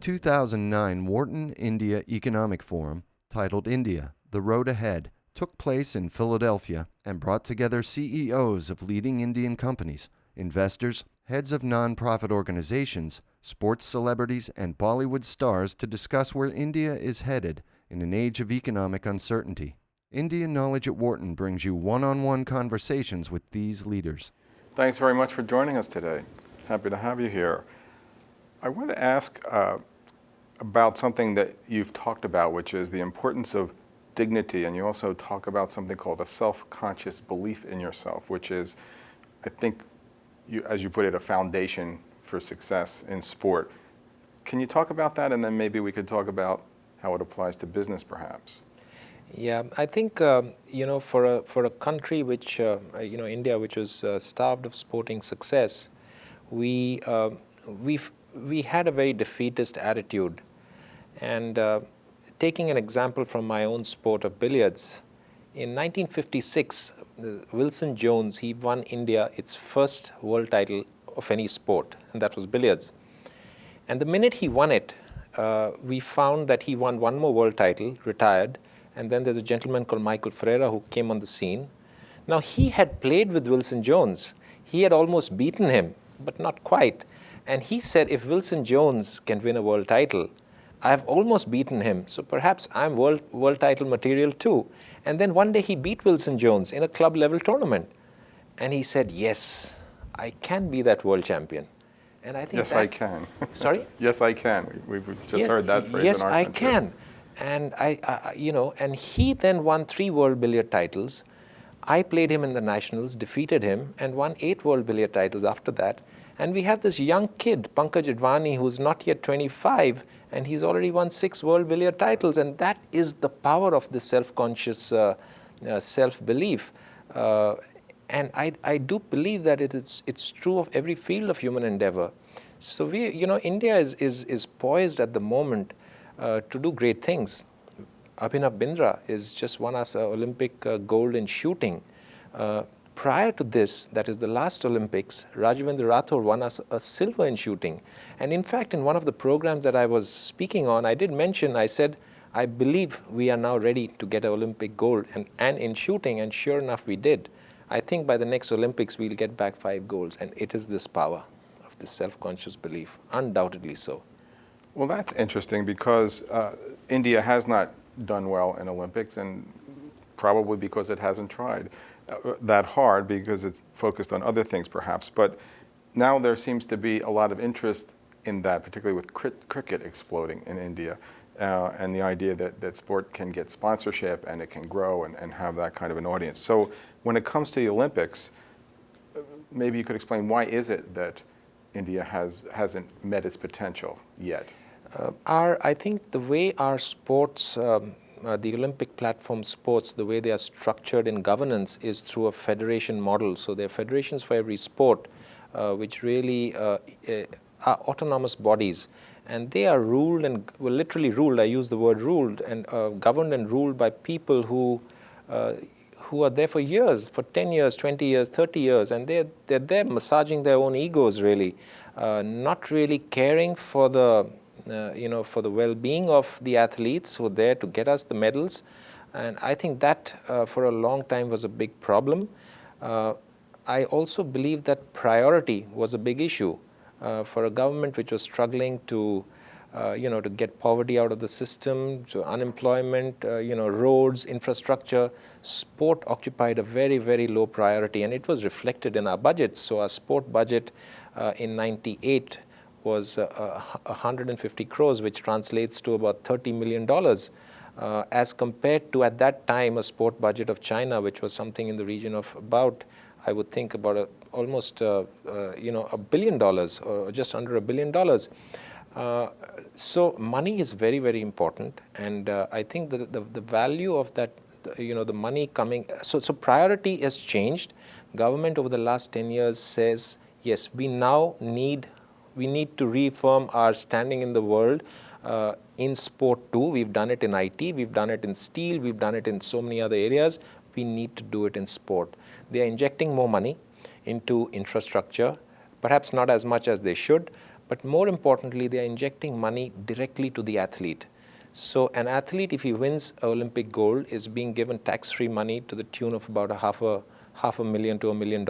2009 Wharton India Economic Forum, titled India, The Road Ahead, took place in Philadelphia and brought together CEOs of leading Indian companies, investors, heads of non-profit organizations, sports celebrities, and Bollywood stars to discuss where India is headed in an age of economic uncertainty. India Knowledge at Wharton brings you one-on-one conversations with these leaders. Thanks very much for joining us today. Happy to have you here. I want to ask about something that you've talked about, which is the importance of dignity, and you also talk about something called a self-conscious belief in yourself, which is, I think, as you put it, a foundation for success in sport. Can you talk about that, and then maybe we could talk about how it applies to business, perhaps? Yeah, I think for a country which India, which was starved of sporting success, we had a very defeatist attitude. And taking an example from my own sport of billiards, in 1956, Wilson Jones, he won India its first world title of any sport, and that was billiards. And the minute he won it, we found that he won one more world title, retired, and then there's a gentleman called Michael Ferreira who came on the scene. Now, he had played with Wilson Jones. He had almost beaten him, but not quite. And he said, if Wilson Jones can win a world title, I've almost beaten him, so perhaps I'm world title material too. And then one day he beat Wilson Jones in a club level tournament. And he said, yes, I can be that world champion. And I think yes, I can. Sorry? Yes, I can. We've just heard that phrase yes, in our country. Yes, I can. And and he then won 3 world billiard titles. I played him in the nationals, defeated him, and won 8 world billiard titles after that. And we have this young kid, Pankaj Advani, who's not yet 25, and he's already won 6 world billiard titles. And that is the power of this self-conscious self-belief. And I do believe that it's true of every field of human endeavor. So India is poised at the moment to do great things. Abhinav Bindra has just won us an Olympic gold in shooting. Prior to this, that is the last Olympics, Rajavendra Rathore won us a silver in shooting. And in fact, in one of the programs that I was speaking on, I did mention, I said, I believe we are now ready to get an Olympic gold and in shooting, and sure enough, we did. I think by the next Olympics, we'll get back 5 golds, and it is this power of this self-conscious belief, undoubtedly so. Well, that's interesting because India has not done well in Olympics, and probably because it hasn't tried that hard, because it's focused on other things perhaps. But now there seems to be a lot of interest in that, particularly with cricket exploding in India, and the idea that sport can get sponsorship and it can grow and have that kind of an audience. So when it comes to the Olympics, maybe you could explain, why is it that India hasn't met its potential yet? I think the way our sports, the Olympic platform sports, the way they are structured in governance is through a federation model. So there are federations for every sport, which really are autonomous bodies. And they are ruled and, well, literally ruled, I use the word ruled, and governed and ruled by people who are there for years, for 10 years, 20 years, 30 years, and they're there massaging their own egos, really, not really caring for the for the well-being of the athletes who are there to get us the medals. And I think that for a long time was a big problem. I also believe that priority was a big issue for a government which was struggling to to get poverty out of the system, to unemployment, roads, infrastructure. Sport occupied a very, very low priority, and it was reflected in our budgets. So our sport budget in '98 was 150 crores, which translates to about $30 million, as compared to, at that time, a sport budget of China, which was something in the region of about, I would think, about almost $1 billion, or just under $1 billion. So money is very, very important, and I think that the value of that, the money coming, so priority has changed. Government over the last 10 years says, yes, we need to reaffirm our standing in the world in sport too. We've done it in IT, we've done it in steel, we've done it in so many other areas. We need to do it in sport. They are injecting more money into infrastructure, perhaps not as much as they should, but more importantly, they are injecting money directly to the athlete. So an athlete, if he wins Olympic gold, is being given tax-free money to the tune of about half a million to $1 million.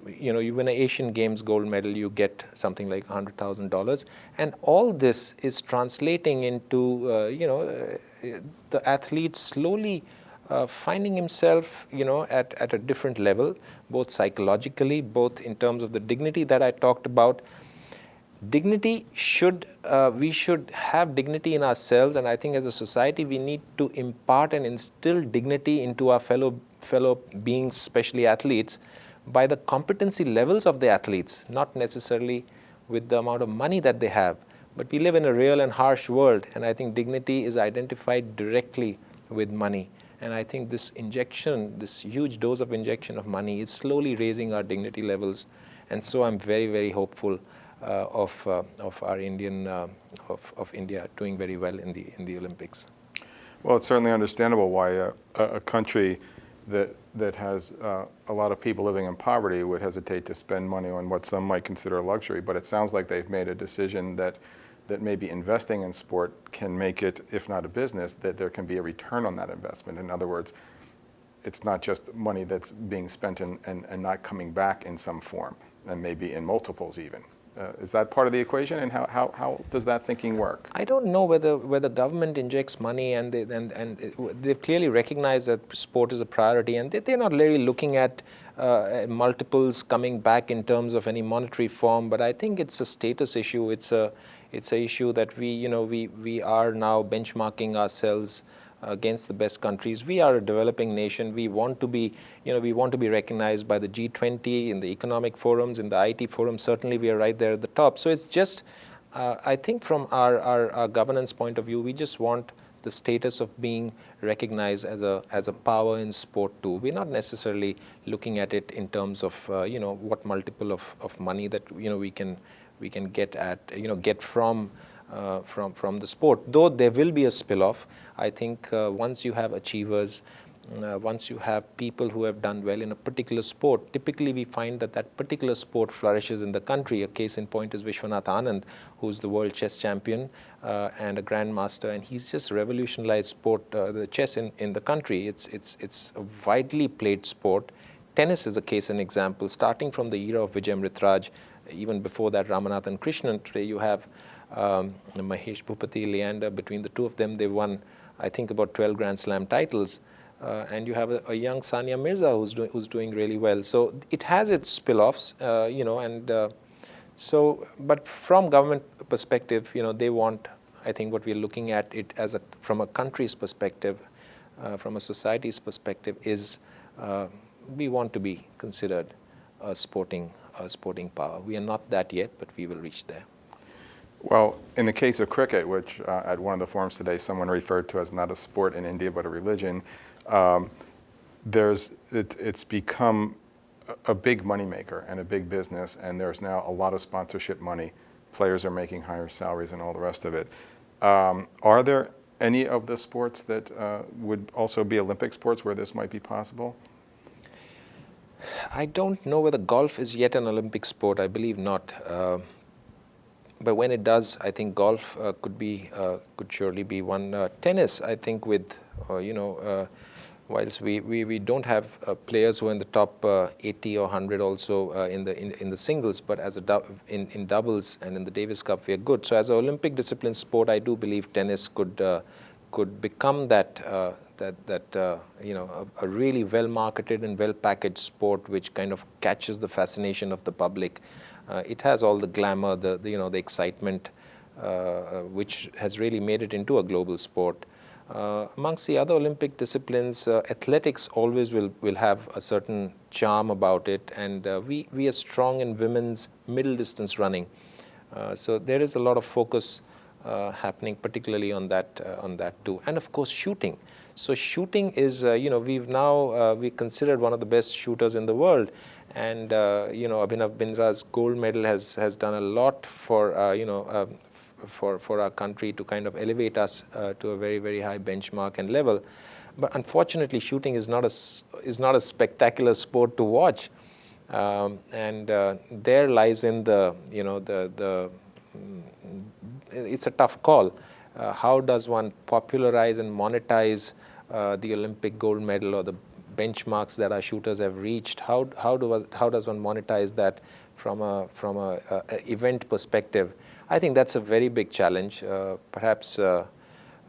You win an Asian Games gold medal, you get something like $100,000, and all this is translating into the athlete slowly finding himself at a different level, both psychologically, both in terms of the dignity that I talked about. Dignity we should have dignity in ourselves, and I think as a society we need to impart and instill dignity into our fellow beings, especially athletes, by the competency levels of the athletes, not necessarily with the amount of money that they have. But we live in a real and harsh world, and I think dignity is identified directly with money. And I think this injection, this huge dose of injection of money, is slowly raising our dignity levels. And so I'm very, very hopeful of our India doing very well in the Olympics. Well, it's certainly understandable why a country that has a lot of people living in poverty would hesitate to spend money on what some might consider a luxury. But it sounds like they've made a decision that maybe investing in sport can make it, if not a business, that there can be a return on that investment. In other words, it's not just money that's being spent and not coming back in some form, and maybe in multiples even. Is that part of the equation, and how does that thinking work? I don't know whether government injects money and they've clearly recognized that sport is a priority, and they're not really looking at multiples coming back in terms of any monetary form. But I think it's a status issue. It's a issue that we are now benchmarking ourselves against the best countries. We are a developing nation. We want to be, recognized by the G20, in the economic forums, in the IT forums. Certainly, we are right there at the top. So it's just, I think, from our governance point of view, we just want the status of being recognized as a power in sport too. We're not necessarily looking at it in terms of what multiple of money that we can get from the sport. Though there will be a spill-off, I think once you have achievers, once you have people who have done well in a particular sport, typically we find that particular sport flourishes in the country. A case in point is Vishwanath Anand, who's the world chess champion and a grandmaster, and he's just revolutionized sport, the chess in the country. It's a widely played sport. Tennis is a case and example, starting from the era of Vijay Amritraj, even before that Ramanathan Krishnan. Today you have Mahesh Bhupati, Leander. Between the two of them, they won, I think, about 12 Grand Slam titles. And you have a young Sania Mirza who's doing really well. So it has its spill-offs, but from government perspective, they want, I think what we're looking at it as from a country's perspective, from a society's perspective, is we want to be considered a sporting power. We are not that yet, but we will reach there. Well, in the case of cricket, which at one of the forums today someone referred to as not a sport in India but a religion, it's become a big moneymaker and a big business, and there's now a lot of sponsorship money. Players are making higher salaries and all the rest of it. Are there any of the sports that would also be Olympic sports where this might be possible? I don't know whether golf is yet an Olympic sport. I believe not. But when it does, I think golf could surely be one. Tennis, I think, with whilst we don't have players who are in the top 80 or 100 also in the singles, but as in doubles and in the Davis Cup, we are good. So as an Olympic discipline sport, I do believe tennis could become a really well marketed and well packaged sport, which kind of catches the fascination of the public. It has all the glamour, the excitement, which has really made it into a global sport. Amongst the other Olympic disciplines, athletics always will have a certain charm about it, and we are strong in women's middle distance running. So there is a lot of focus happening, particularly on that too, and of course shooting. So shooting is we considered one of the best shooters in the world, and Abhinav Bindra's gold medal has done a lot for our country to kind of elevate us to a very, very high benchmark and level. But unfortunately, shooting is not a spectacular sport to watch. And there lies in the, it's a tough call. How does one popularize and monetize the Olympic gold medal or the benchmarks that our shooters have reached? How does one monetize that from a event perspective? I think that's a very big challenge. Perhaps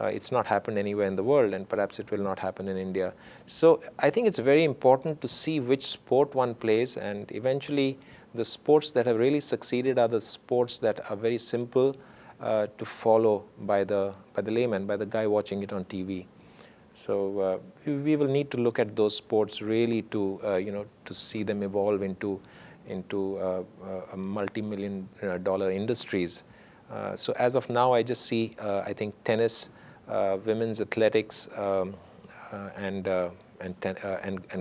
it's not happened anywhere in the world, and perhaps it will not happen in India. So I think it's very important to see which sport one plays, and eventually the sports that have really succeeded are the sports that are very simple to follow by the layman, by the guy watching it on TV. So we will need to look at those sports really to to see them evolve into a multi-million dollar industries. So as of now, I just see I think tennis, women's athletics, and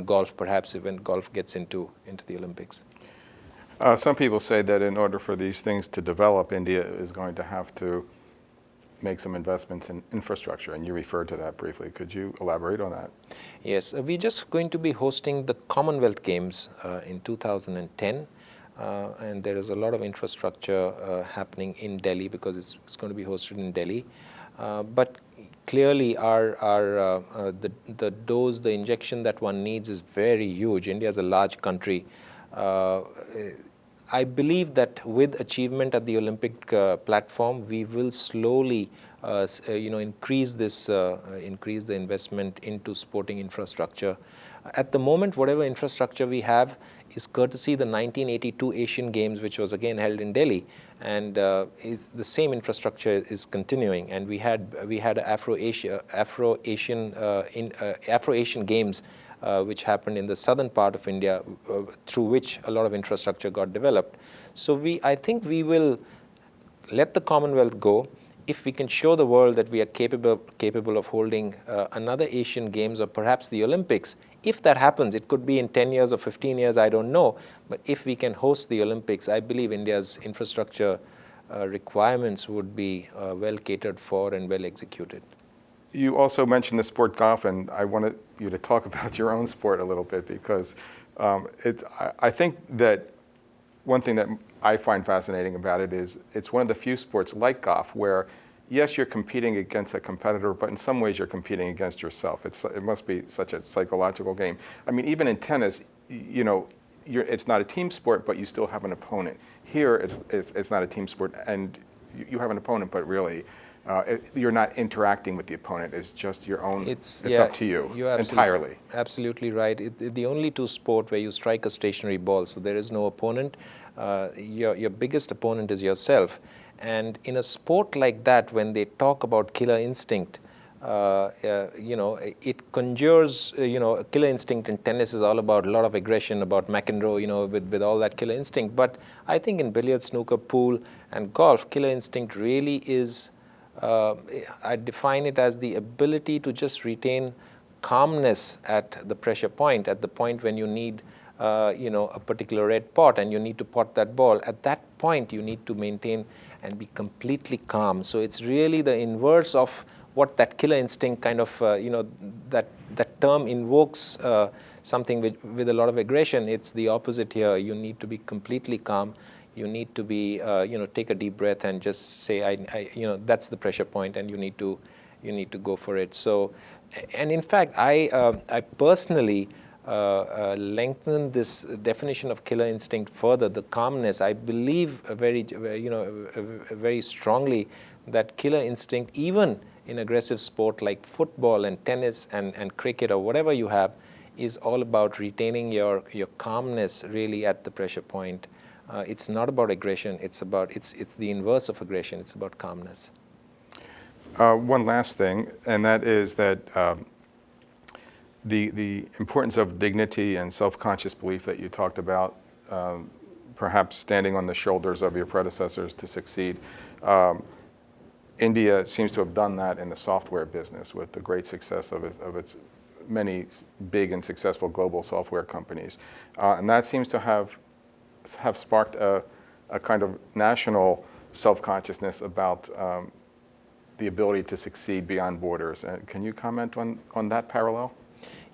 golf, perhaps even golf gets into the Olympics. Some people say that in order for these things to develop, India is going to have to make some investments in infrastructure, and you referred to that briefly. Could you elaborate on that? Yes, we're just going to be hosting the Commonwealth Games in 2010, and there is a lot of infrastructure happening in Delhi because it's going to be hosted in Delhi. But clearly, the dose, the injection that one needs is very huge. India is a large country. I believe that with achievement at the Olympic platform, we will slowly, increase the investment into sporting infrastructure. At the moment, whatever infrastructure we have is courtesy the 1982 Asian Games, which was again held in Delhi, and the same infrastructure is continuing. And we had Afro-Asian Games, which happened in the southern part of India, through which a lot of infrastructure got developed. So I think we will let the Commonwealth go. If we can show the world that we are capable of holding another Asian Games or perhaps the Olympics, if that happens, it could be in 10 years or 15 years, I don't know. But if we can host the Olympics, I believe India's infrastructure requirements would be well catered for and well executed. You also mentioned the sport golf, and I wanted you to talk about your own sport a little bit, because I think that one thing that I find fascinating about it is it's one of the few sports like golf where, yes, you're competing against a competitor, but in some ways you're competing against yourself. It must be such a psychological game. I mean, even in tennis, it's not a team sport, but you still have an opponent. Here, it's not a team sport, and you have an opponent, but really, you're not interacting with the opponent. It's just your own. It's up to you entirely. Absolutely right. The only two sport where you strike a stationary ball, so there is no opponent. Your biggest opponent is yourself. And in a sport like that, when they talk about killer instinct, it conjures. Killer instinct in tennis is all about a lot of aggression, about McEnroe, with all that killer instinct. But I think in billiards, snooker, pool, and golf, killer instinct really is. I define it as the ability to just retain calmness at the pressure point, at the point when you need, a particular red pot and you need to pot that ball. At that point, you need to maintain and be completely calm. So it's really the inverse of what that killer instinct kind of, that term invokes something with a lot of aggression. It's the opposite here. You need to be completely calm. You need to be, take a deep breath and just say, that's the pressure point, and you need to go for it. So, and in fact, I personally lengthen this definition of killer instinct further. The calmness, I believe very strongly that killer instinct, even in aggressive sport like football and tennis and cricket or whatever you have, is all about retaining your calmness really at the pressure point. It's not about aggression. It's the inverse of aggression. It's about calmness. One last thing, and that is that the importance of dignity and self-conscious belief that you talked about, perhaps standing on the shoulders of your predecessors to succeed. India seems to have done that in the software business with the great success of its many big and successful global software companies, and that seems to have sparked a kind of national self-consciousness about the ability to succeed beyond borders. Can you comment on that parallel?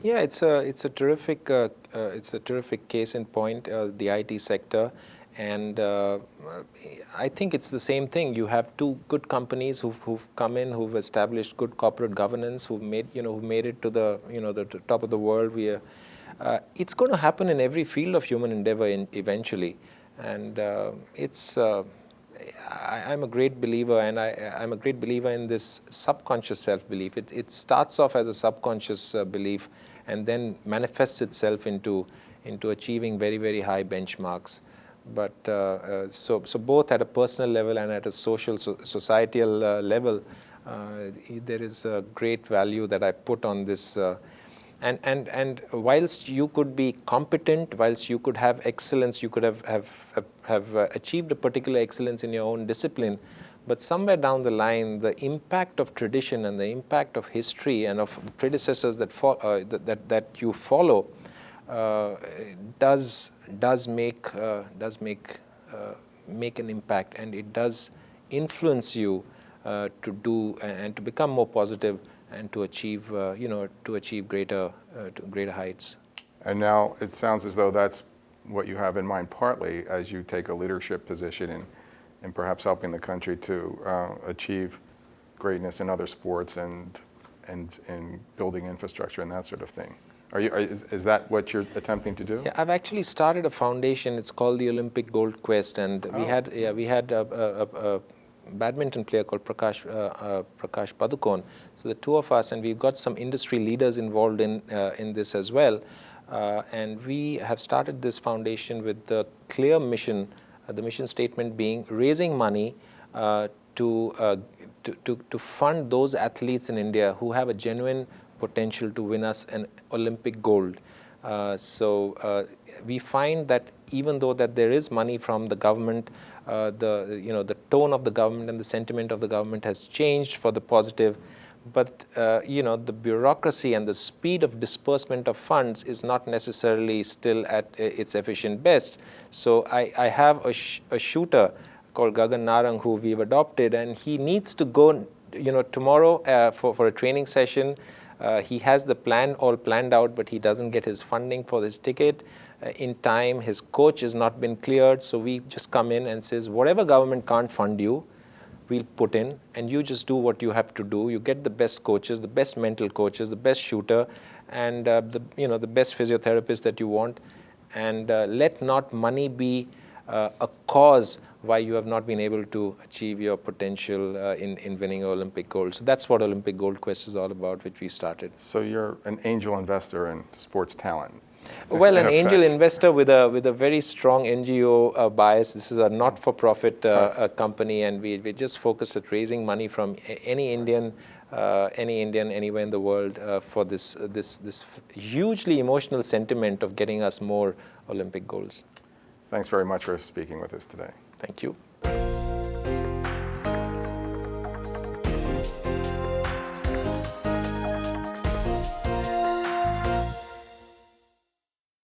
Yeah, it's a terrific case in point, the IT sector, and I think it's the same thing. You have two good companies who've come in, who've established good corporate governance, who've made it to the the top of the world. It's going to happen in every field of human endeavor eventually, and I'm a great believer, and I'm a great believer in this subconscious self-belief. It starts off as a subconscious belief, and then manifests itself into achieving very, very high benchmarks. But so both at a personal level and at a societal level, there is a great value that I put on this. And whilst you could be competent, whilst you could have excellence, you could have achieved a particular excellence in your own discipline, but somewhere down the line, the impact of tradition and the impact of history and of predecessors that you follow does make an impact, and it does influence you to do and to become more positive and to achieve greater heights. And now it sounds as though that's what you have in mind partly as you take a leadership position in perhaps helping the country to achieve greatness in other sports and in building infrastructure and that sort of thing. Is that what you're attempting to do? Yeah, I've actually started a foundation. It's called the Olympic Gold Quest, and we had a badminton player called Prakash Padukone. So the two of us, and we've got some industry leaders involved in this as well. And we have started this foundation with the clear mission, the mission statement being raising money to fund those athletes in India who have a genuine potential to win us an Olympic gold. So we find that even though that there is money from the government, the tone of the government and the sentiment of the government has changed for the positive, but the bureaucracy and the speed of disbursement of funds is not necessarily still at its efficient best. So I have a shooter called Gagan Narang who we've adopted, and he needs to go tomorrow for a training session. He has the plan all planned out, but he doesn't get his funding for his ticket in time. His coach has not been cleared, so we just come in and says, whatever government can't fund you, we'll put in, and you just do what you have to do. You get the best coaches, the best mental coaches, the best shooter, and the best physiotherapist that you want, and let not money be a cause why you have not been able to achieve your potential in winning Olympic gold. So that's what Olympic Gold Quest is all about, which we started. So you're an angel investor in sports talent. Well, an angel investor with a very strong NGO bias. This is a not-for-profit company, and we just focus at raising money from any Indian anywhere in the world for this hugely emotional sentiment of getting us more Olympic golds. Thanks very much for speaking with us today. Thank you.